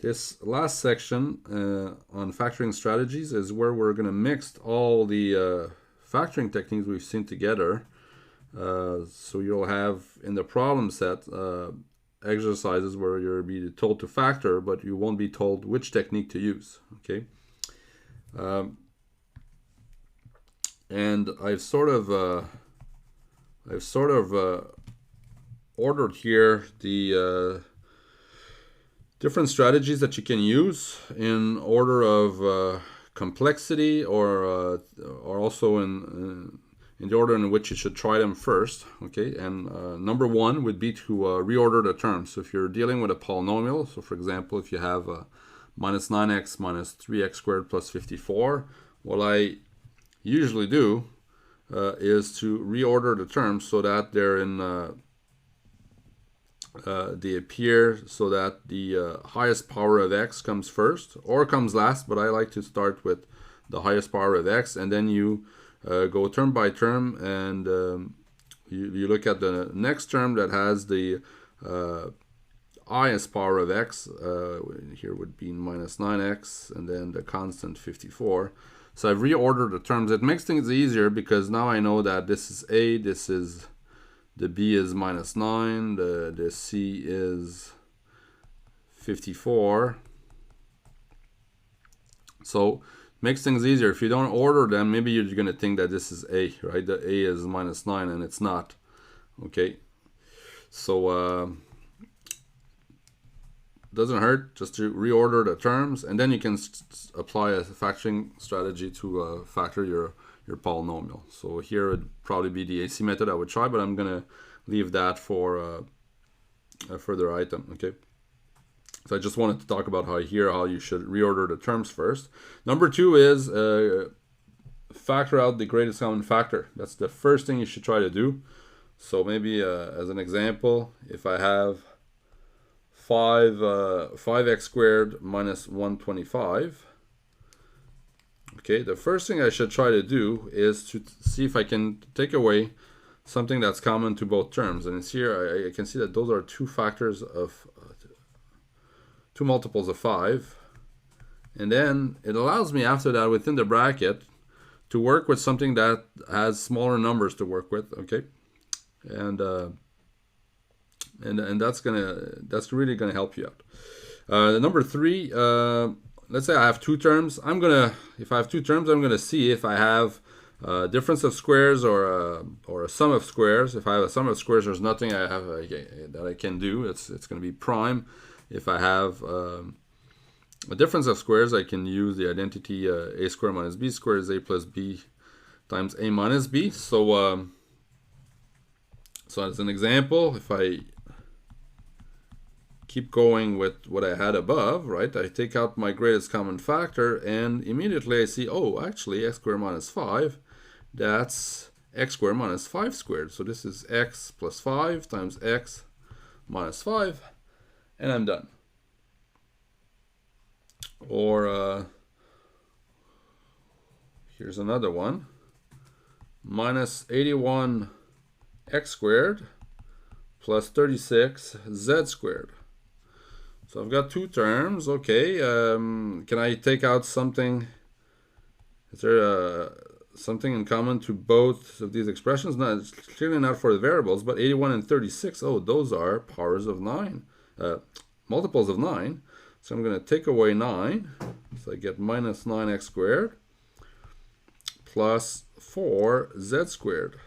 This last section on factoring strategies is where we're going to mix all the factoring techniques we've seen together. So you'll have in the problem set exercises where you'll be told to factor, but you won't be told which technique to use. Okay. And I've sort of ordered here the different strategies that you can use in order of complexity, or also in the order in which you should try them first. Okay, and number one would be to reorder the terms. So if you're dealing with a polynomial, so for example, if you have minus 9x minus 3x squared plus 54, what I usually do is to reorder the terms so that they're in they appear so that the highest power of x comes first or comes last, but I like to start with the highest power of x, and then you go term by term, and you look at the next term that has the highest power of x. Here would be minus 9x, and then the constant 54. So I've reordered the terms. It makes things easier because now I know that this is a, this is the b is minus 9, the c is 54. So makes things easier. If you don't order them, maybe you're going to think that this is a, right? The a is minus 9 and it's not. Okay. So doesn't hurt just to reorder the terms, and then you can apply a factoring strategy to factor your polynomial. So here would probably be the AC method I would try, but I'm gonna leave that for a further item. Okay. So I just wanted to talk about how you should reorder the terms first. Number two is factor out the greatest common factor. That's the first thing you should try to do. So maybe as an example, if I have 5x squared minus 125. Okay, the first thing I should try to do is to see if I can take away something that's common to both terms. And it's here I can see that those are two factors of two multiples of 5. And then it allows me after that within the bracket to work with something that has smaller numbers to work with. Okay, and that's really gonna help you out. Number three, let's say I have two terms. If I have two terms, I'm gonna see if I have a difference of squares or a sum of squares. If I have a sum of squares, there's nothing I have that I can do. It's gonna be prime. If I have a difference of squares, I can use the identity a squared minus b squared is a plus b times a minus b. So as an example, if I keep going with what I had above, right? I take out my greatest common factor, and immediately I see, oh, actually, x squared minus 5, that's x squared minus 5 squared. So this is x plus 5 times x minus 5, and I'm done. Or here's another one. Minus 81 x squared plus 36 z squared. So I've got two terms. Okay, can I take out something? Is there something in common to both of these expressions? No, it's clearly not for the variables, but 81 and 36, oh, those are powers of 9, multiples of 9. So I'm going to take away 9, so I get minus 9x squared plus 4z squared.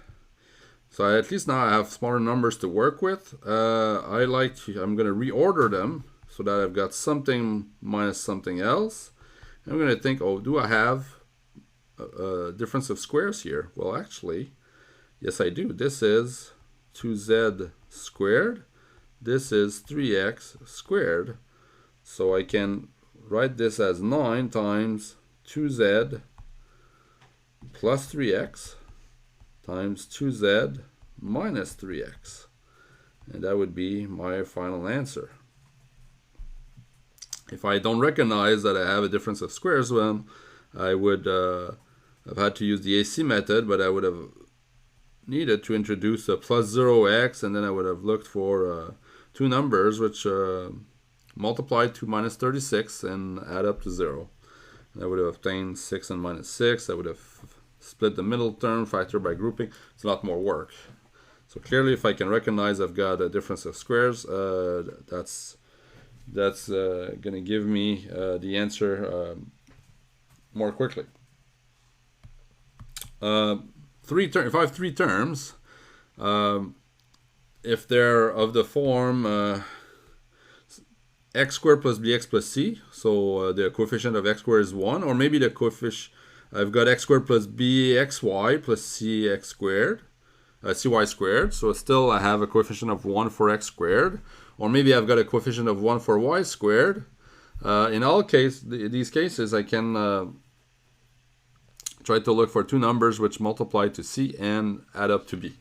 So at least now I have smaller numbers to work with. I'm going to reorder them so that I've got something minus something else. And I'm going to think, oh, do I have a difference of squares here? Well, actually, yes, I do. This is 2z squared. This is 3x squared. So I can write this as 9 times 2z plus 3x times 2z minus 3x. And that would be my final answer. If I don't recognize that I have a difference of squares, well, I would have had to use the AC method, but I would have needed to introduce a plus 0x, and then I would have looked for two numbers which multiply to minus 36 and add up to 0. And I would have obtained 6 and minus 6. I would have split the middle term, factor by grouping. It's a lot more work. So clearly, if I can recognize I've got a difference of squares, that's going to give me the answer more quickly. If I have three terms, if they're of the form x squared plus bx plus c, so the coefficient of x squared is 1, or maybe the coefficient, I've got x squared plus bxy plus cx squared, cy squared, so still I have a coefficient of 1 for x squared, or maybe I've got a coefficient of 1 for y squared. In all these cases, I can try to look for two numbers which multiply to c and add up to b.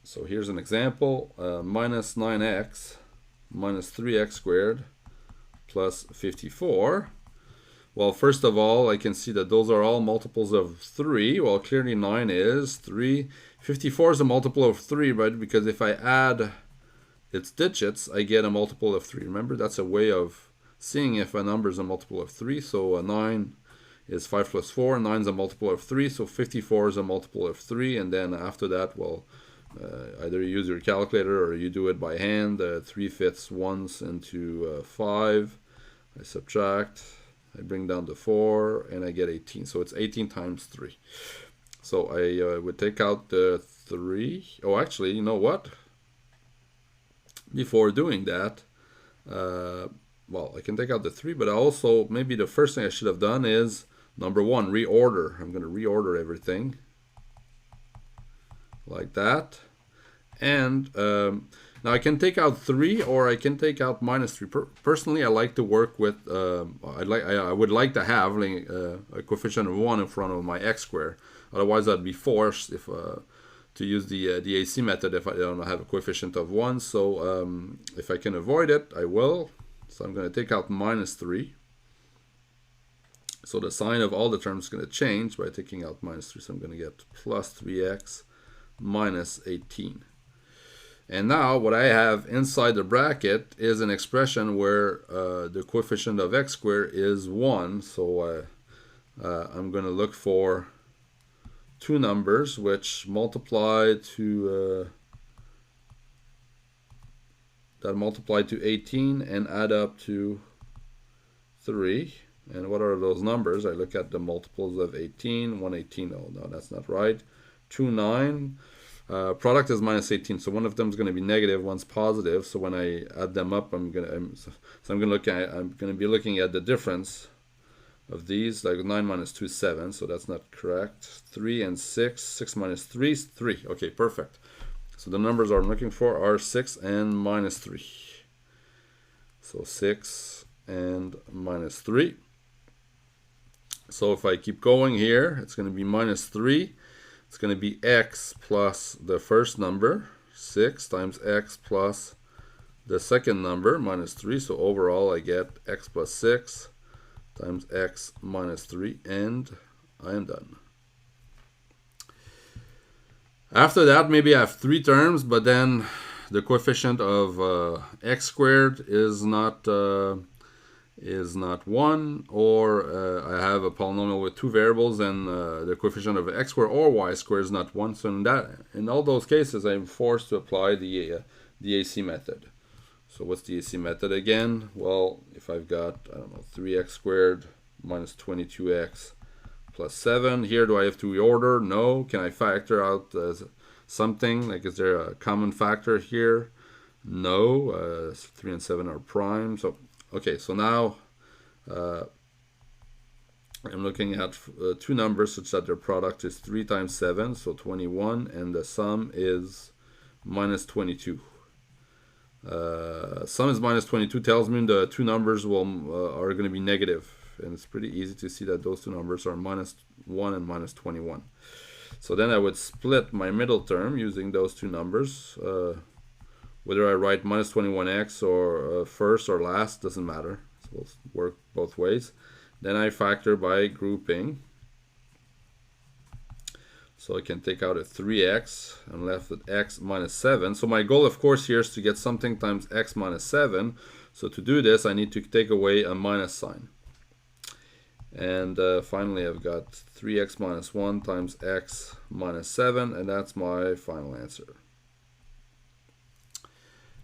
So here's an example, minus 9x minus 3x squared plus 54. Well, first of all, I can see that those are all multiples of 3. Well, clearly 9 is 3. 54 is a multiple of 3, right? Because if I add its digits, I get a multiple of 3. Remember, that's a way of seeing if a number is a multiple of 3. So 9 is 5 plus 4. 9 is a multiple of 3. So 54 is a multiple of 3. And then after that, well, either you use your calculator or you do it by hand. 3 fits once into 5. I subtract. I bring down the 4, and I get 18. So it's 18 times 3. So I would take out the 3. Oh, actually, you know what? Before doing that, well, I can take out the 3, but also maybe the first thing I should have done is, number 1, reorder. I'm going to reorder everything like that. And now I can take out 3, or I can take out minus 3. Personally, I like to work with, I would like to have a coefficient of 1 in front of my x squared. Otherwise, I'd be forced to use the AC method if I don't have a coefficient of 1. So if I can avoid it, I will. So I'm going to take out minus 3. So the sign of all the terms is going to change by taking out minus 3. So I'm going to get plus 3x minus 18. And now what I have inside the bracket is an expression where the coefficient of x squared is 1. So I'm going to look for two numbers which multiply to that multiply to 18 and add up to 3. And what are those numbers? I look at the multiples of 18. 118. Oh no, that's not right. 2, 9. Product is minus 18, so one of them is going to be negative, one's positive. So when I add them up, I'm going to be looking at the difference of these. Like 9 minus 2 is 7, so that's not correct. 3 and 6. 6 minus 3 is 3. Okay, perfect. So the numbers I'm looking for are 6 and minus 3. So 6 and minus 3. So if I keep going here, it's going to be minus 3. It's going to be x plus the first number, 6 times x plus the second number, minus 3. So overall, I get x plus 6 times x minus 3, and I am done. After that, maybe I have 3 terms, but then the coefficient of x squared is not 1, or I have a polynomial with 2 variables and the coefficient of x squared or y squared is not 1. So in all those cases, I'm forced to apply the AC method. So what's the AC method again? Well, if I've got, I don't know, 3x squared minus 22x plus 7, here do I have to reorder? No. Can I factor out something? Like, is there a common factor here? No. 3 and 7 are prime. So okay, so now I'm looking at two numbers such that their product is 3 times 7, so 21, and the sum is minus 22. Sum is minus 22 tells me the two numbers are going to be negative, and it's pretty easy to see that those two numbers are minus 1 and minus 21. So then I would split my middle term using those two numbers. Whether I write minus 21x or first or last, doesn't matter. So it'll work both ways. Then I factor by grouping. So I can take out a 3x and left with x minus 7. So my goal, of course, here is to get something times x minus 7. So to do this, I need to take away a minus sign. And finally, I've got 3x minus 1 times x minus 7, and that's my final answer.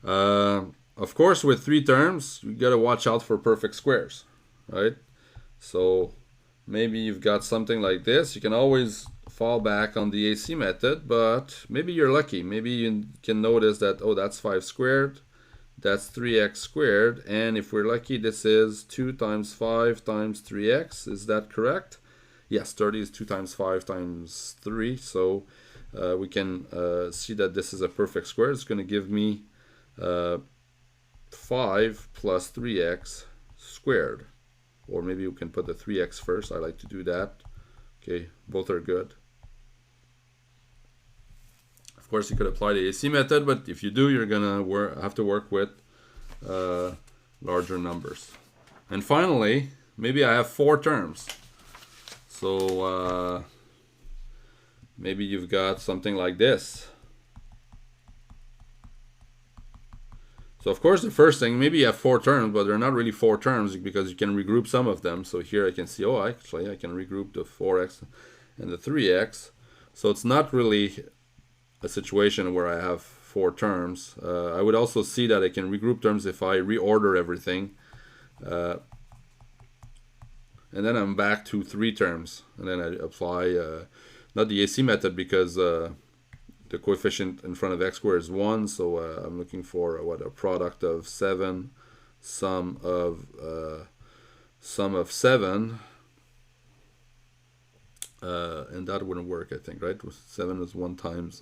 Of course, with three terms, you got to watch out for perfect squares, right? So maybe you've got something like this. You can always fall back on the AC method, but maybe you're lucky. Maybe you can notice that, oh, that's 5 squared, that's 3x squared, and if we're lucky, this is 2 times 5 times 3x. Is that correct? Yes, 30 is 2 times 5 times 3, so we can see that this is a perfect square. It's going to give me 5 plus 3x squared. Or maybe you can put the 3x first. I like to do that. Okay, both are good. Of course, you could apply the AC method, but if you do, you're gonna have to work with larger numbers. And finally, maybe I have 4 terms. So maybe you've got something like this. So of course, the first thing, maybe you have 4 terms, but they're not really 4 terms because you can regroup some of them. So here I can see, oh, actually I can regroup the 4x and the 3x. So it's not really a situation where I have 4 terms. I would also see that I can regroup terms if I reorder everything. And then I'm back to 3 terms. And then I apply, not the AC method because the coefficient in front of x squared is 1, so I'm looking for a product of 7, sum of 7, and that wouldn't work, I think, right? 7 is 1 times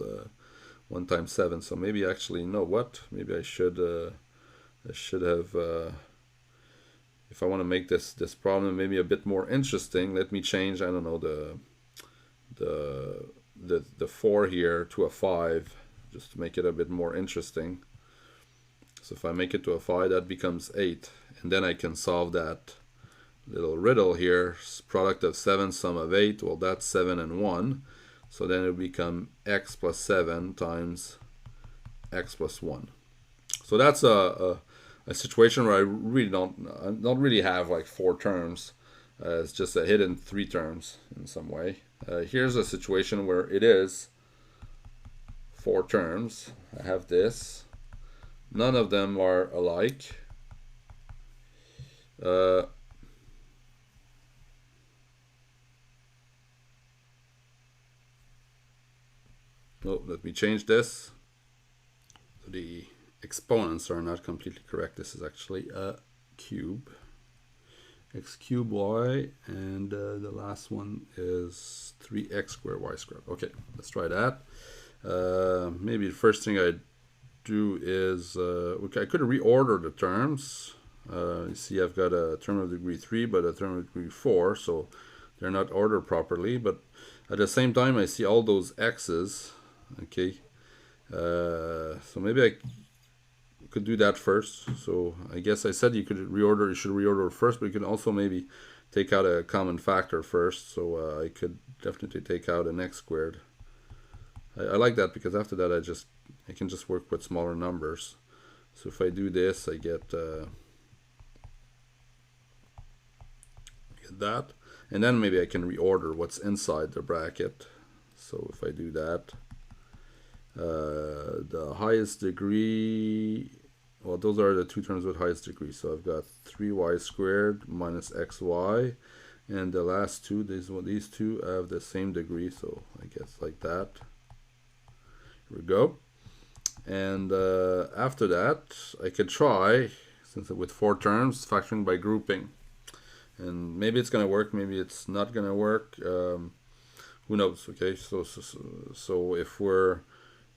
7, so maybe actually, you know what? Maybe I should have. If I want to make this problem maybe a bit more interesting, let me change, I don't know, the 4 here to a 5, just to make it a bit more interesting. So if I make it to a 5, that becomes 8, and then I can solve that little riddle here. Product of 7, sum of 8, well, that's 7 and 1, so then it will become x plus 7 times x plus 1. So that's a situation where I really don't really have like 4 terms. It's just a hidden 3 terms in some way. Here's a situation where it is 4 terms. I have this. None of them are alike. Oh, let me change this. The exponents are not completely correct. This is actually a cube. X cubed y, and the last one is 3x squared y squared. Okay, let's try that. Maybe the first thing I do is, okay, I could reorder the terms. You see I've got a term of degree 3, but a term of degree 4, so they're not ordered properly. But at the same time, I see all those x's. Okay, so maybe I could do that first. So I guess I said you should reorder first, but you can also maybe take out a common factor first. So I could definitely take out an x squared. I like that because after that I can just work with smaller numbers. So if I do this, I get that, and then maybe I can reorder what's inside the bracket. So if I do that, the highest degree, well, those are the 2 terms with highest degree. So I've got 3y squared minus xy, and the last two, these two have the same degree, so I guess like that. Here we go. And after that, I could try, since with 4 terms, factoring by grouping. And maybe it's going to work, maybe it's not going to work. Who knows? Okay, so if we're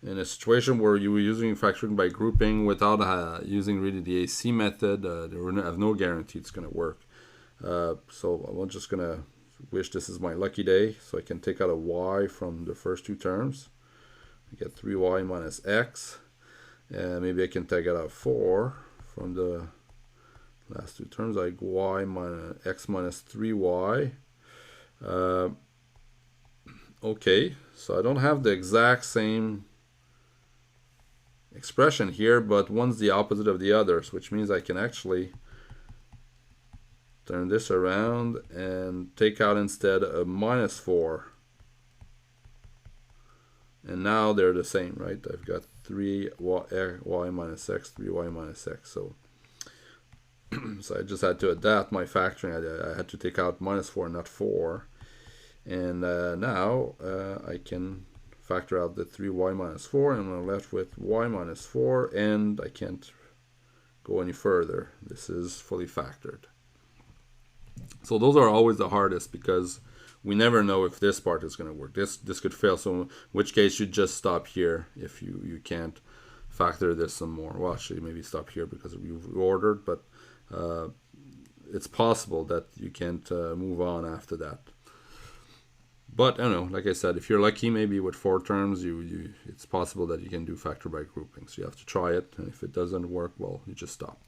in a situation where you were using factoring by grouping without using really the AC method, I have no guarantee it's going to work. So I'm just going to wish this is my lucky day, so I can take out a y from the first 2 terms. I get 3y minus x, and maybe I can take out 4 from the last 2 terms, like y minus x minus 3y. Okay, so I don't have the exact same expression here, but one's the opposite of the others, which means I can actually turn this around and take out instead a -4. And now they're the same, right? I've got 3y minus x, 3y minus x. So so I just had to adapt my factoring. I had to take out -4, not 4. And now I can factor out the 3y minus 4, and I'm left with y minus 4, and I can't go any further. This is fully factored. So those are always the hardest, because we never know if this part is going to work. This could fail, so in which case you just stop here if you can't factor this some more. Well, actually, maybe stop here because you've ordered, but it's possible that you can't move on after that. But I don't know, like I said, if you're lucky, maybe with 4 terms, it's possible that you can do factor by grouping. So you have to try it, and if it doesn't work, well, you just stop.